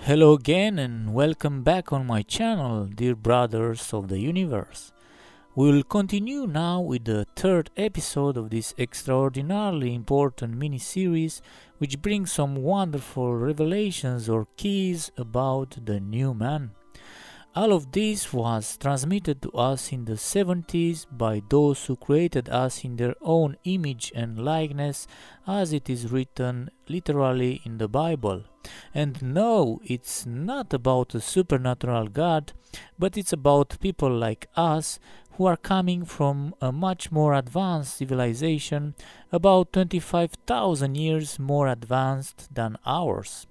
Hello again and welcome back on my channel, dear brothers of the universe. We will continue now with the third episode of this extraordinarily important mini-series which brings some wonderful revelations or keys about the new man. All of this was transmitted to us in the 70s by those who created us in their own image and likeness, as it is written literally in the Bible. And no, it's not about a supernatural God, but it's about people like us who are coming from a much more advanced civilization, about 25,000 years more advanced than ours.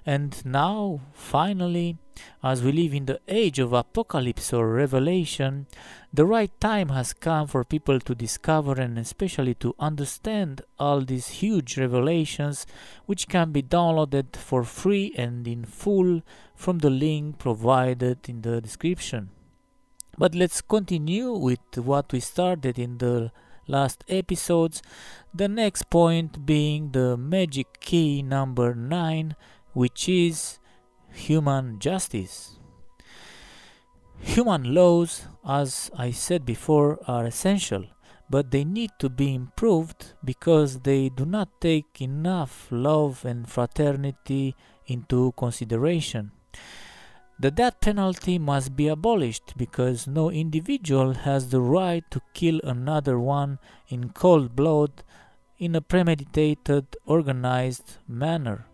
And now, finally, as we live in the age of apocalypse or revelation, the right time has come for people to discover and especially to understand all these huge revelations, which can be downloaded for free and in full from the link provided in the description. But let's continue with what we started in the last episodes, the next point being the magic key number 9, which is human justice. Human laws, as I said before, are essential, but they need to be improved because they do not take enough love and fraternity into consideration. The death penalty must be abolished because no individual has the right to kill another one in cold blood in a premeditated, organized manner.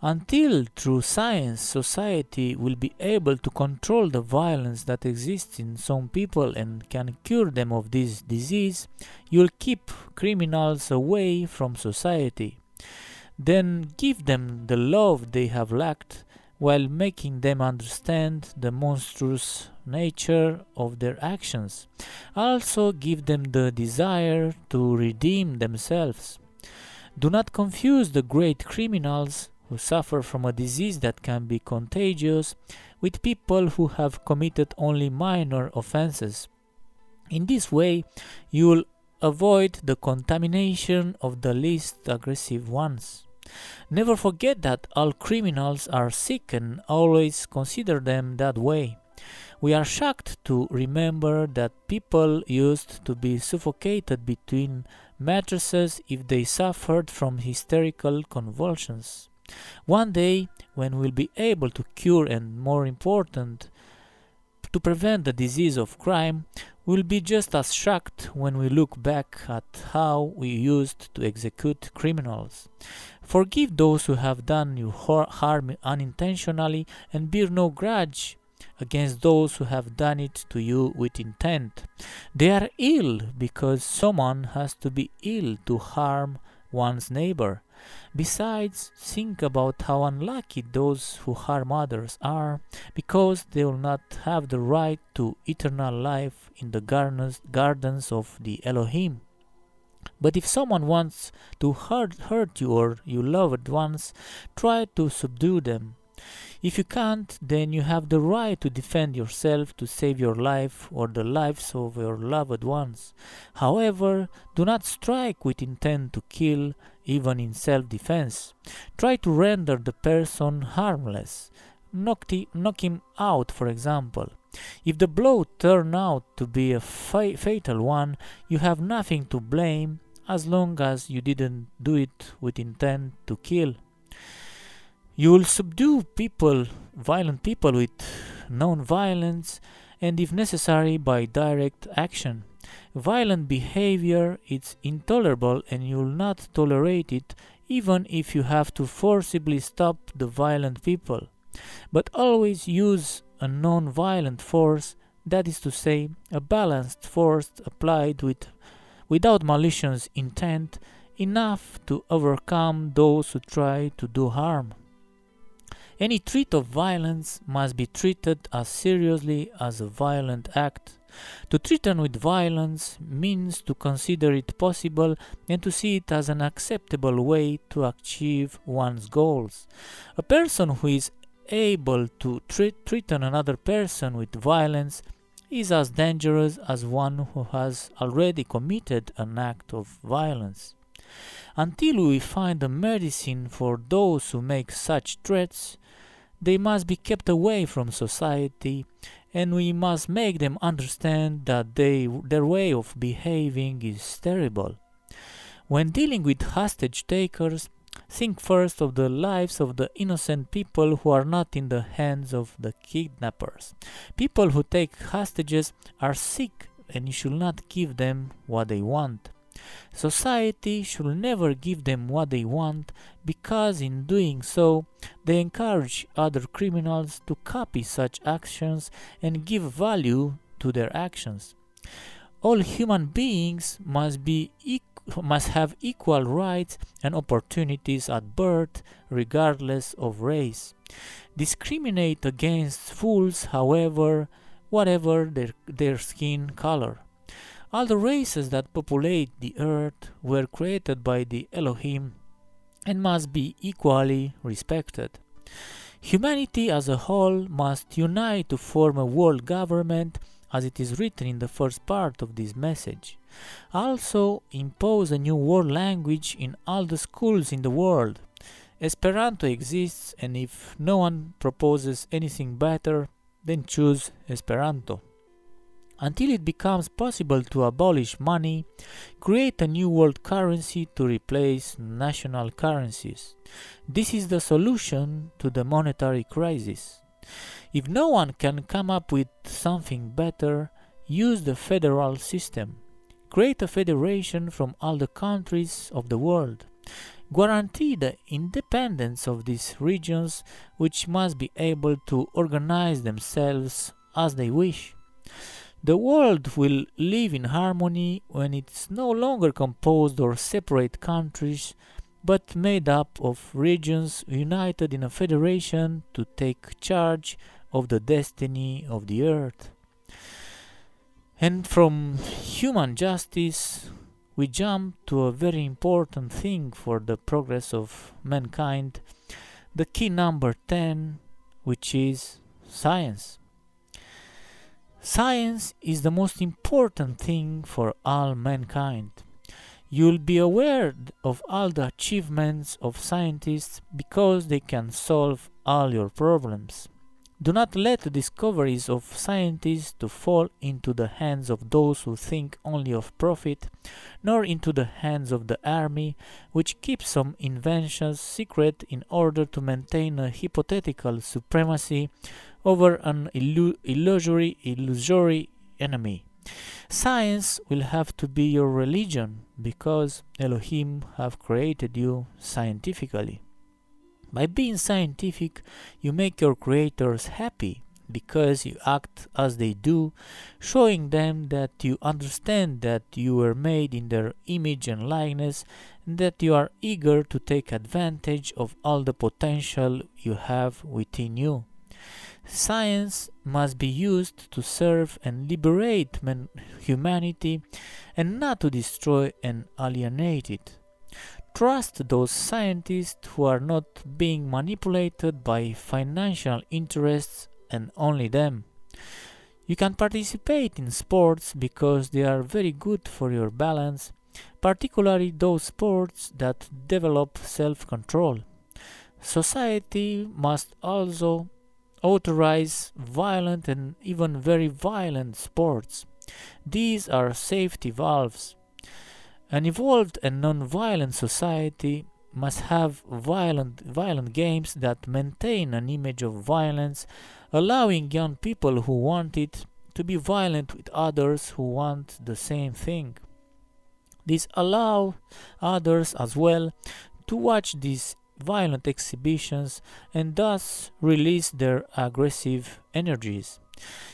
Until through science society will be able to control the violence that exists in some people and can cure them of this disease, you'll keep criminals away from society. Then give them the love they have lacked while making them understand the monstrous nature of their actions. Also give them the desire to redeem themselves. Do not confuse the great criminals who suffer from a disease that can be contagious with people who have committed only minor offenses. In this way, you will avoid the contamination of the least aggressive ones. Never forget that all criminals are sick and always consider them that way. We are shocked to remember that people used to be suffocated between mattresses if they suffered from hysterical convulsions. One day, when we'll be able to cure and, more important, to prevent the disease of crime, we'll be just as shocked when we look back at how we used to execute criminals. Forgive those who have done you harm unintentionally and bear no grudge against those who have done it to you with intent. They are ill because someone has to be ill to harm one's neighbor. Besides, think about how unlucky those who harm others are, because they will not have the right to eternal life in the gardens of the Elohim. But if someone wants to hurt you or your loved ones, try to subdue them. If you can't, then you have the right to defend yourself to save your life or the lives of your loved ones. However, do not strike with intent to kill, even in self-defense. Try to render the person harmless. Knock him out, for example. If the blow turned out to be a fatal one, you have nothing to blame as long as you didn't do it with intent to kill. You will subdue violent people with non-violence and if necessary by direct action. Violent behavior is intolerable and you will not tolerate it even if you have to forcibly stop the violent people. But always use a non-violent force, that is to say, a balanced force applied without malicious intent, enough to overcome those who try to do harm. Any treat of violence must be treated as seriously as a violent act. To threaten with violence means to consider it possible and to see it as an acceptable way to achieve one's goals. A person who is able to threaten another person with violence is as dangerous as one who has already committed an act of violence. Until we find a medicine for those who make such threats, They must be kept away from society, and we must make them understand that their way of behaving is terrible. When dealing with hostage takers, think first of the lives of the innocent people who are not in the hands of the kidnappers. People who take hostages are sick, and you should not give them what they want. Society should never give them what they want, because in doing so, they encourage other criminals to copy such actions and give value to their actions. All human beings must have equal rights and opportunities at birth, regardless of race. Discriminate against fools, however, whatever their skin color. All the races that populate the earth were created by the Elohim and must be equally respected. Humanity as a whole must unite to form a world government, as it is written in the first part of this message. Also, impose a new world language in all the schools in the world. Esperanto exists, and if no one proposes anything better, then choose Esperanto. Until it becomes possible to abolish money, create a new world currency to replace national currencies. This is the solution to the monetary crisis. If no one can come up with something better, use the federal system. Create a federation from all the countries of the world. Guarantee the independence of these regions, which must be able to organize themselves as they wish. The world will live in harmony when it's no longer composed of separate countries, but made up of regions united in a federation to take charge of the destiny of the earth. And from human justice, we jump to a very important thing for the progress of mankind, the key number 10, which is science. Science is the most important thing for all mankind. You'll be aware of all the achievements of scientists because they can solve all your problems. Do not let the discoveries of scientists to fall into the hands of those who think only of profit, nor into the hands of the army, which keeps some inventions secret in order to maintain a hypothetical supremacy over an illusory enemy. Science will have to be your religion, because Elohim have created you scientifically. By being scientific, you make your creators happy, because you act as they do, showing them that you understand that you were made in their image and likeness, and that you are eager to take advantage of all the potential you have within you. Science must be used to serve and liberate humanity, and not to destroy and alienate it. Trust those scientists who are not being manipulated by financial interests, and only them. You can participate in sports because they are very good for your balance, particularly those sports that develop self-control. Society must also authorize violent and even very violent sports. These are safety valves. An evolved and non-violent society must have violent games that maintain an image of violence, allowing young people who want it to be violent with others who want the same thing. This allows others as well to watch these violent exhibitions and thus release their aggressive energies.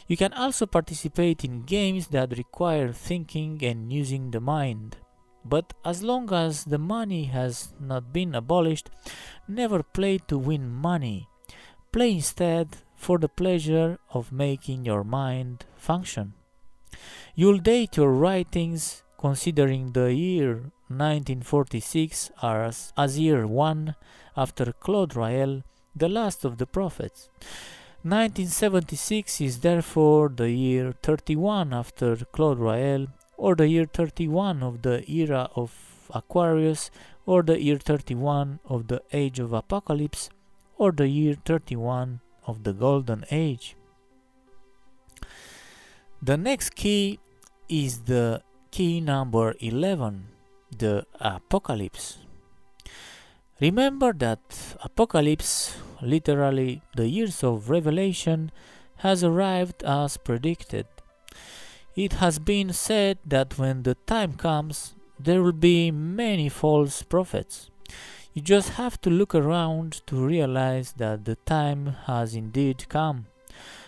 You can also participate in games that require thinking and using the mind. But as long as the money has not been abolished, never play to win money. Play instead for the pleasure of making your mind function. You'll date your writings considering the year 1946 as year 1 after Claude Rael, the last of the prophets. 1976 is therefore the year 31 after Claude Rael, or the year 31 of the era of Aquarius, or the year 31 of the age of Apocalypse, or the year 31 of the Golden Age. The next key is the key number 11, the Apocalypse. Remember that Apocalypse, literally the years of Revelation, has arrived as predicted. It has been said that when the time comes, there will be many false prophets. You just have to look around to realize that the time has indeed come.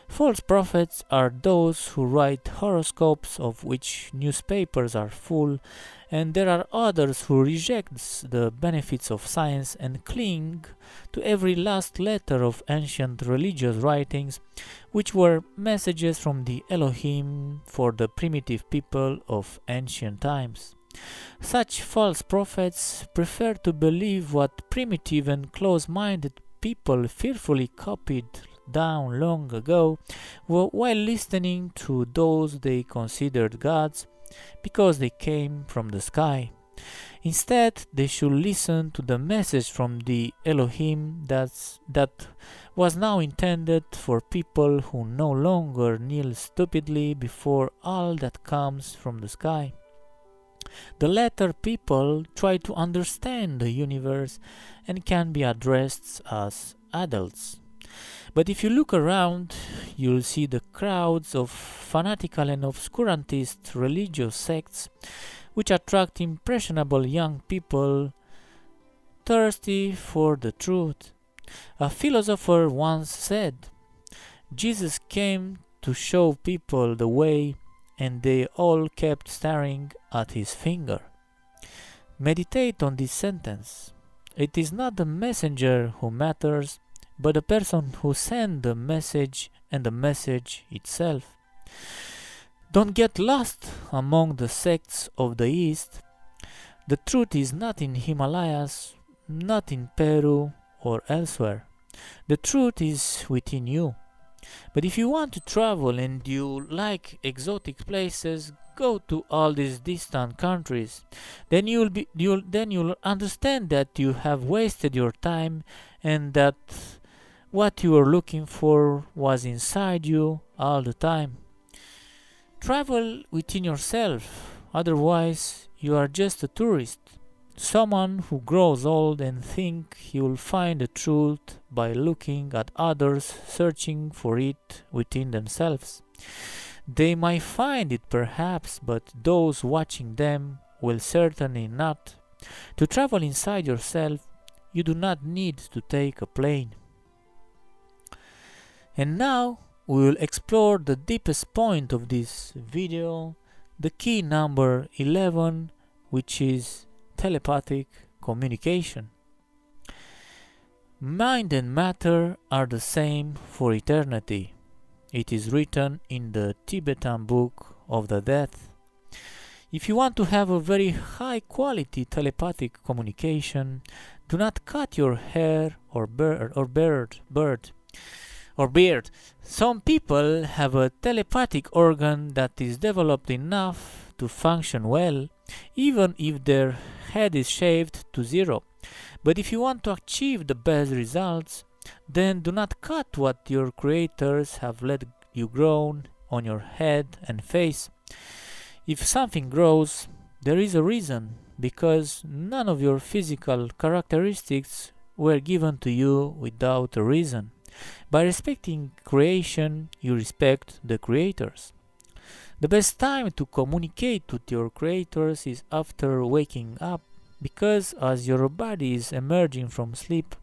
False prophets are those who write horoscopes of which newspapers are full, and there are others who reject the benefits of science and cling to every last letter of ancient religious writings, which were messages from the Elohim for the primitive people of ancient times. Such false prophets prefer to believe what primitive and close-minded people fearfully copied down long ago while listening to those they considered gods because they came from the sky. Instead, they should listen to the message from the Elohim that was now intended for people who no longer kneel stupidly before all that comes from the sky. The latter people try to understand the universe and can be addressed as adults. But if you look around, you'll see the crowds of fanatical and obscurantist religious sects which attract impressionable young people thirsty for the truth. A philosopher once said, "Jesus came to show people the way, and they all kept staring at his finger." Meditate on this sentence. It is not the messenger who matters, but the person who sent the message and the message itself. Don't get lost among the sects of the East. The truth is not in Himalayas, not in Peru or elsewhere. The truth is within you. But if you want to travel and you like exotic places, go to all these distant countries. Then you'll understand that you have wasted your time and that what you were looking for was inside you all the time. Travel within yourself, otherwise you are just a tourist, someone who grows old and think he will find the truth by looking at others searching for it within themselves. They might find it perhaps, but those watching them will certainly not. To travel inside yourself, you do not need to take a plane. And now we will explore the deepest point of this video, the key number 11, which is telepathic communication. Mind and matter are the same for eternity. It is written in the Tibetan Book of the Dead. If you want to have a very high quality telepathic communication, do not cut your hair or beard. Some people have a telepathic organ that is developed enough to function well, even if their head is shaved to zero. But if you want to achieve the best results, then do not cut what your creators have let you grow on your head and face. If something grows, there is a reason, because none of your physical characteristics were given to you without a reason. By respecting creation, you respect the creators. The best time to communicate with your creators is after waking up, because as your body is emerging from sleep,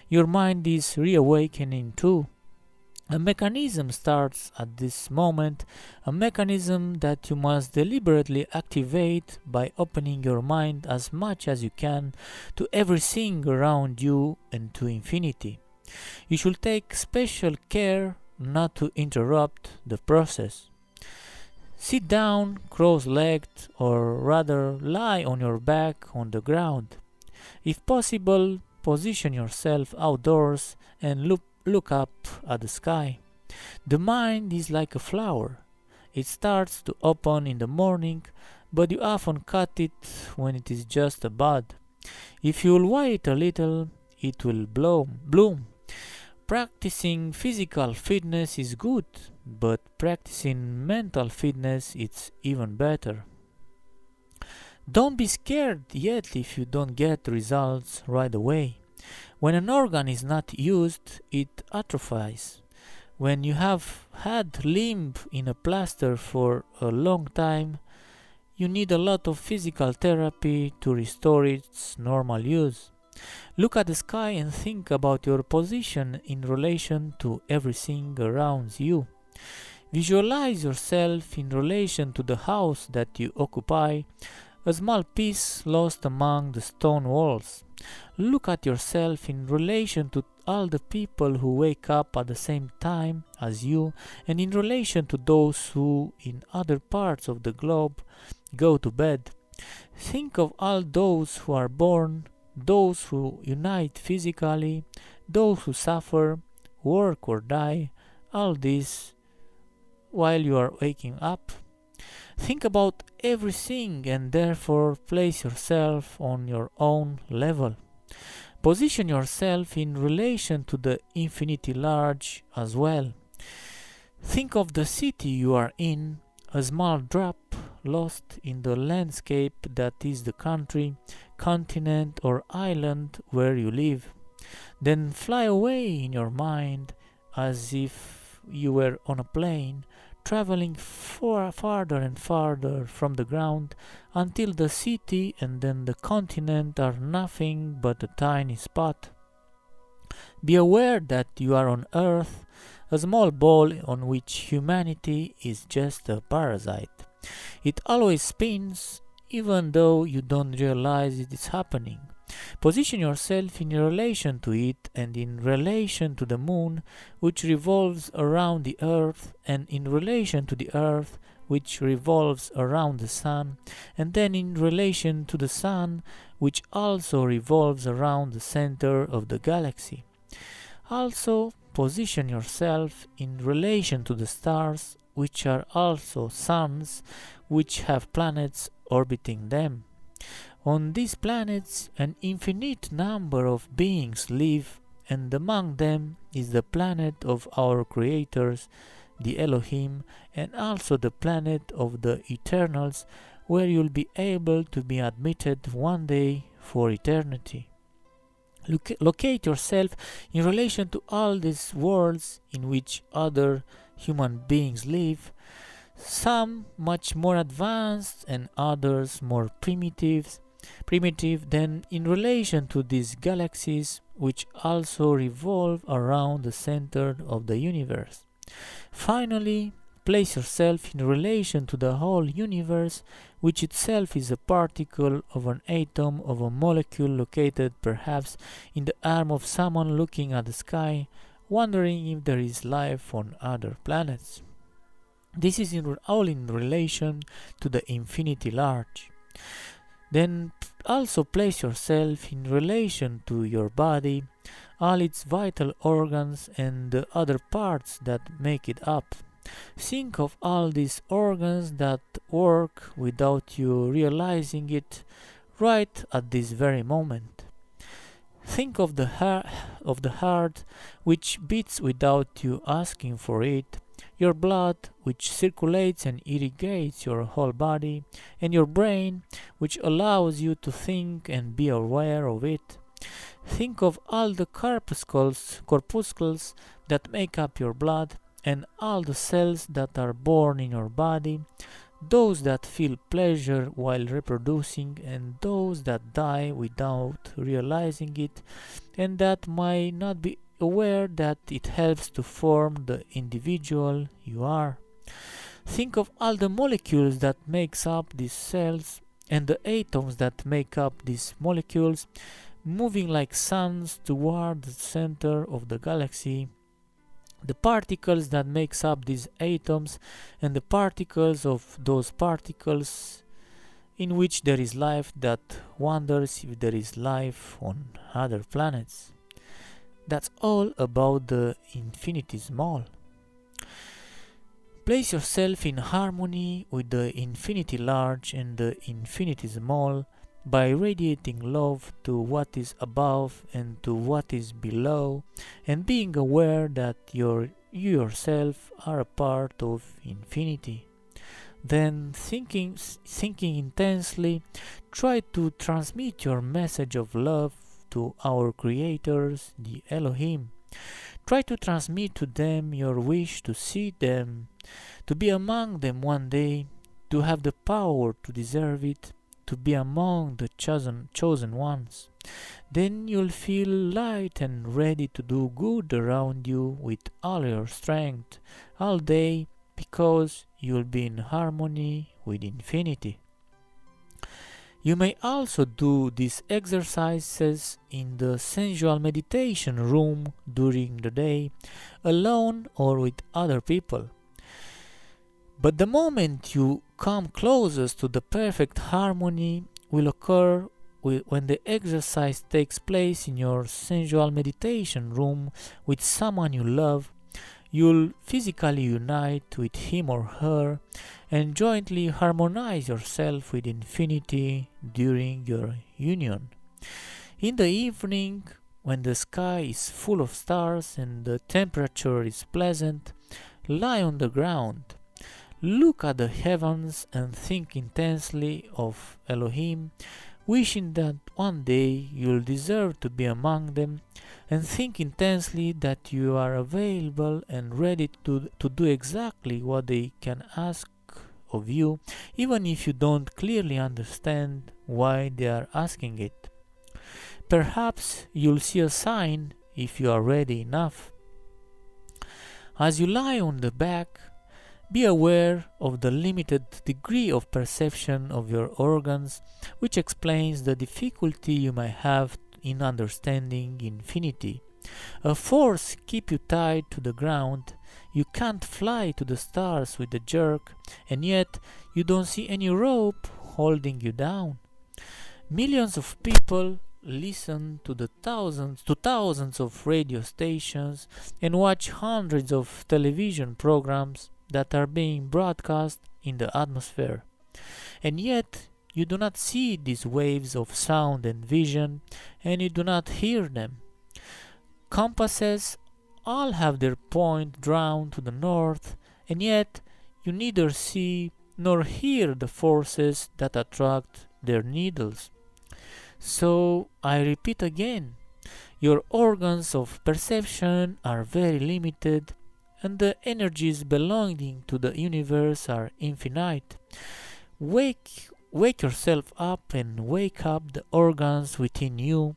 your mind is reawakening too. A mechanism starts at this moment, a mechanism that you must deliberately activate by opening your mind as much as you can to everything around you and to infinity. You should take special care not to interrupt the process. Sit down cross-legged, or rather lie on your back on the ground. If possible, position yourself outdoors and look up at the sky. The mind is like a flower. It starts to open in the morning, but you often cut it when it is just a bud. If you will wait a little, it will bloom. Practicing physical fitness is good, but practicing mental fitness is even better. Don't be scared yet if you don't get results right away. When an organ is not used, it atrophies. When you have had limb in a plaster for a long time, you need a lot of physical therapy to restore its normal use. Look at the sky and think about your position in relation to everything around you. Visualize yourself in relation to the house that you occupy, a small piece lost among the stone walls. Look at yourself in relation to all the people who wake up at the same time as you, and in relation to those who, in other parts of the globe, go to bed. Think of all those who are born, those who unite physically, those who suffer, work or die, all this while you are waking up. Think about everything and therefore place yourself on your own level. Position yourself in relation to the infinity large as well. Think of the city you are in, a small drop lost in the landscape that is the country, continent, or island where you live. Then fly away in your mind as if you were on a plane, traveling farther and farther from the ground until the city and then the continent are nothing but a tiny spot. Be aware that you are on Earth, a small ball on which humanity is just a parasite. It always spins, even though you don't realize it is happening. Position yourself in relation to it and in relation to the moon, which revolves around the earth, and in relation to the earth, which revolves around the sun, and then in relation to the sun, which also revolves around the center of the galaxy. Also, position yourself in relation to the stars, which are also suns, which have planets orbiting them. On these planets, an infinite number of beings live, and among them is the planet of our creators, the Elohim, and also the planet of the Eternals, where you'll be able to be admitted one day for eternity. Locate yourself in relation to all these worlds in which other human beings live, some much more advanced and others more primitive, then in relation to these galaxies which also revolve around the center of the universe. Finally, place yourself in relation to the whole universe, which itself is a particle of an atom of a molecule located perhaps in the arm of someone looking at the sky, wondering if there is life on other planets. This is all in relation to the infinity large. Then also place yourself in relation to your body, all its vital organs and the other parts that make it up. Think of all these organs that work without you realizing it right at this very moment. Think of the heart which beats without you asking for it, your blood which circulates and irrigates your whole body, and your brain which allows you to think and be aware of it. Think of all the corpuscles that make up your blood, and all the cells that are born in your body, those that feel pleasure while reproducing, and those that die without realizing it, and that might not be aware that it helps to form the individual you are. Think of all the molecules that makes up these cells and the atoms that make up these molecules, moving like suns toward the center of the galaxy, the particles that makes up these atoms and the particles of those particles in which there is life that wonders if there is life on other planets. That's all about the infinity small. Place yourself in harmony with the infinity large and the infinity small by radiating love to what is above and to what is below, and being aware that you yourself are a part of infinity. Then, thinking intensely, try to transmit your message of love to our creators, the Elohim. Try to transmit to them your wish to see them, to be among them one day, to have the power to deserve it, to be among the chosen ones. Then you'll feel light and ready to do good around you with all your strength, all day, because you'll be in harmony with infinity. You may also do these exercises in the sensual meditation room during the day, alone or with other people. But the moment you come closest to the perfect harmony will occur when the exercise takes place in your sensual meditation room with someone you love. You'll physically unite with him or her and jointly harmonize yourself with infinity during your union. In the evening, when the sky is full of stars and the temperature is pleasant, lie on the ground. Look at the heavens and think intensely of Elohim, wishing that one day you'll deserve to be among them, and think intensely that you are available and ready to do exactly what they can ask of you, even if you don't clearly understand why they are asking it. Perhaps you'll see a sign if you are ready enough. As you lie on the back, be aware of the limited degree of perception of your organs, which explains the difficulty you may have in understanding infinity. A force keeps you tied to the ground. You can't fly to the stars with a jerk, and yet you don't see any rope holding you down. Millions of people listen to thousands of radio stations and watch hundreds of television programs that are being broadcast in the atmosphere. And yet, you do not see these waves of sound and vision, and you do not hear them. Compasses all have their point drawn to the north, and yet you neither see nor hear the forces that attract their needles. So, I repeat again, your organs of perception are very limited, and the energies belonging to the universe are infinite. Wake yourself up and wake up the organs within you,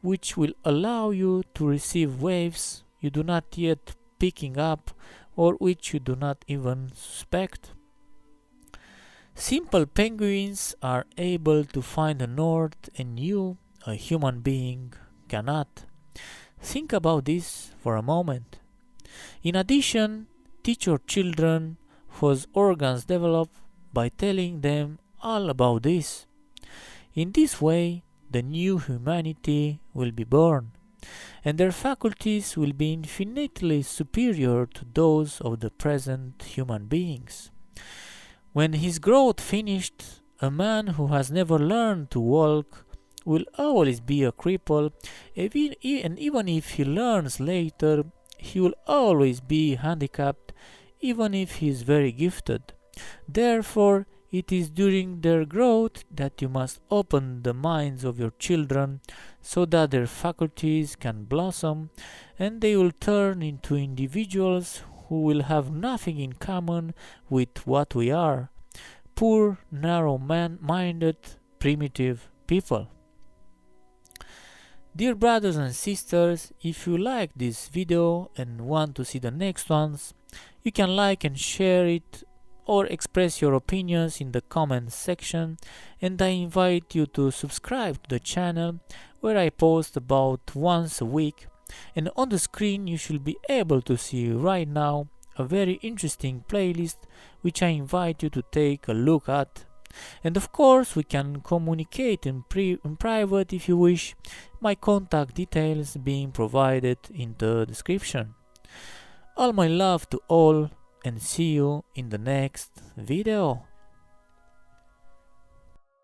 which will allow you to receive waves you do not yet picking up or which you do not even suspect. Simple penguins are able to find the north, and you, a human being, cannot. Think about this for a moment. In addition, teach your children whose organs develop by telling them all about this. In this way, the new humanity will be born, and their faculties will be infinitely superior to those of the present human beings. When his growth finished, a man who has never learned to walk will always be a cripple, and even if he learns later, he will always be handicapped, even if he is very gifted. Therefore, it is during their growth that you must open the minds of your children so that their faculties can blossom and they will turn into individuals who will have nothing in common with what we are, poor, narrow-minded, primitive people. Dear brothers and sisters, if you like this video and want to see the next ones, you can like and share it or express your opinions in the comments section, and I invite you to subscribe to the channel where I post about once a week, and on the screen you should be able to see right now a very interesting playlist which I invite you to take a look at. And of course we can communicate in private if you wish, my contact details being provided in the description. All my love to all, and see you in the next video.